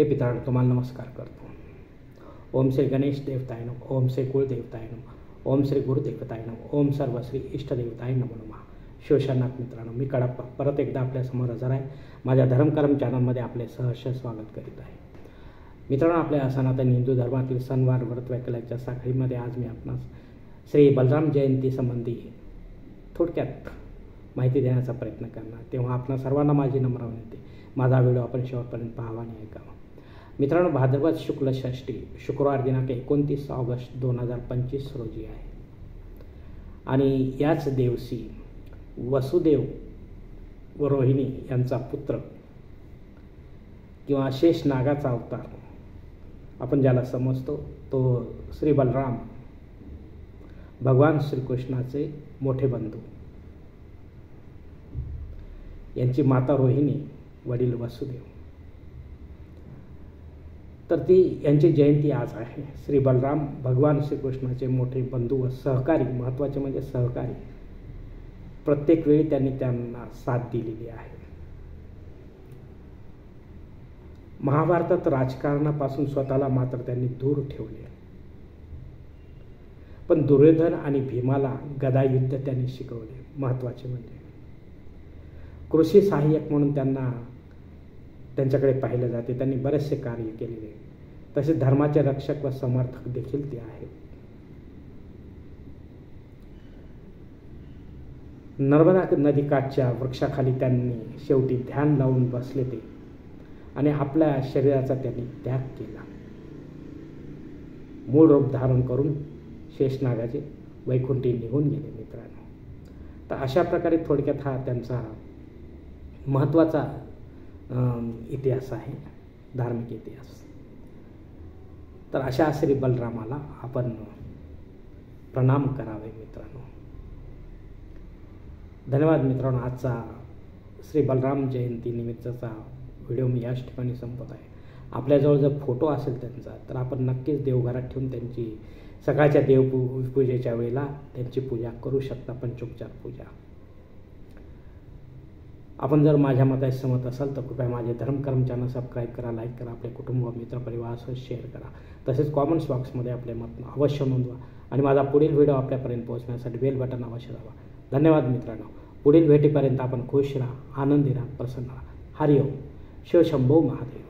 हे पितरांनो तुम्हाला नमस्कार करतो. ओम श्री गणेश देवताय नमः. ओम श्री कुलदेवताय नमः. ओम श्री गुरुदेवताय नमः. ओम सर्व श्री इष्टदेवताय नमो नमः. शिवशरणार्थ मित्रांनो, मी कडप्पा परत एकदा आपल्यासमोर हजर आहे. माझ्या धर्मकर्म चॅनलमध्ये आपले सहर्ष स्वागत करीत आहे. मित्रांनो, आपल्या सनातन हिंदू धर्मातील सणवार व्रत वैकल्याच्या साखळीमध्ये आज मी आपणास श्री बलराम जयंती संबंधी थोडक्यात माहिती देण्याचा प्रयत्न करणार. तेव्हा आपणा सर्वांना माझी नम्र विनंती, माझा व्हिडिओ आपण शेवटपर्यंत पाहावा आणि ऐकावा. मित्रांनो, भाद्रपद शुक्ल षष्ठी शुक्रवार दिनांक 29 ऑगस्ट 2025 रोजी आहे आणि याच दिवशी वसुदेव व रोहिणी यांचा पुत्र किंवा शेष नागाचा अवतार आपण ज्याला समजतो तो श्री बलराम, भगवान श्रीकृष्णाचे मोठे बंधू, यांची माता रोहिणी, वडील वसुदेव, तर ती यांची जयंती आज आहे. श्री बलराम भगवान श्रीकृष्णाचे मोठे बंधू व सहकारी, महत्त्वाचे म्हणजे सहकारी, प्रत्येक वेळी त्यांनी त्यांना साथ दिलेली आहे. महाभारतात राजकारणापासून स्वतःला मात्र त्यांनी दूर ठेवले, पण दुर्योधन आणि भीमाला गदायुद्ध त्यांनी शिकवले. महत्त्वाचे म्हणजे कृषी सहाय्यक म्हणून त्यांच्याकडे पाहिलं जाते. त्यांनी बरेचसे कार्य केलेले, तसेच धर्माचे रक्षक व समर्थक देखील ते आहेत. नर्मदा नदीकाठच्या वृक्षाखाली त्यांनी शेवटी ध्यान लावून बसले ते आणि आपल्या शरीराचा त्यांनी त्याग केला. मूळ रूप धारण करून शेषनागाचे वैकुंठी निघून गेले. मित्रांनो, तर अशा प्रकारे थोडक्यात हा त्यांचा महत्त्वाचा इतिहास आहे, धार्मिक इतिहास. तर अशा श्री बलरामाला आपण प्रणाम करावे. मित्रांनो, धन्यवाद. मित्रांनो, आजचा श्री बलराम जयंती निमित्तचा व्हिडिओ मी याच ठिकाणी संपत आहे. आपल्याजवळ जर फोटो असेल त्यांचा तर आपण नक्कीच देवघरात ठेवून त्यांची सकाळच्या पूजेच्या वेळेला त्यांची पूजा करू शकता, पंचोपचार पूजा. आपण जर माझ्या मताशी सहमत असाल तर कृपया माझे धर्मकर्म चॅनल सबस्क्राईब करा, लाईक करा, आपले कुटुंब व मित्रपरिवारासह शेअर करा. तसेच कॉमेंट्स बॉक्समध्ये आपले मत अवश्य नोंदवा आणि माझा पुढील व्हिडिओ आपल्यापर्यंत पोहोचण्यासाठी बेल बटन अवश्य दाबा. धन्यवाद. मित्रांनो, पुढील भेटीपर्यंत आपण खुश राहा, आनंदी राहा, प्रसन्न राहा. हरिओम. शिवशंभो महादेव.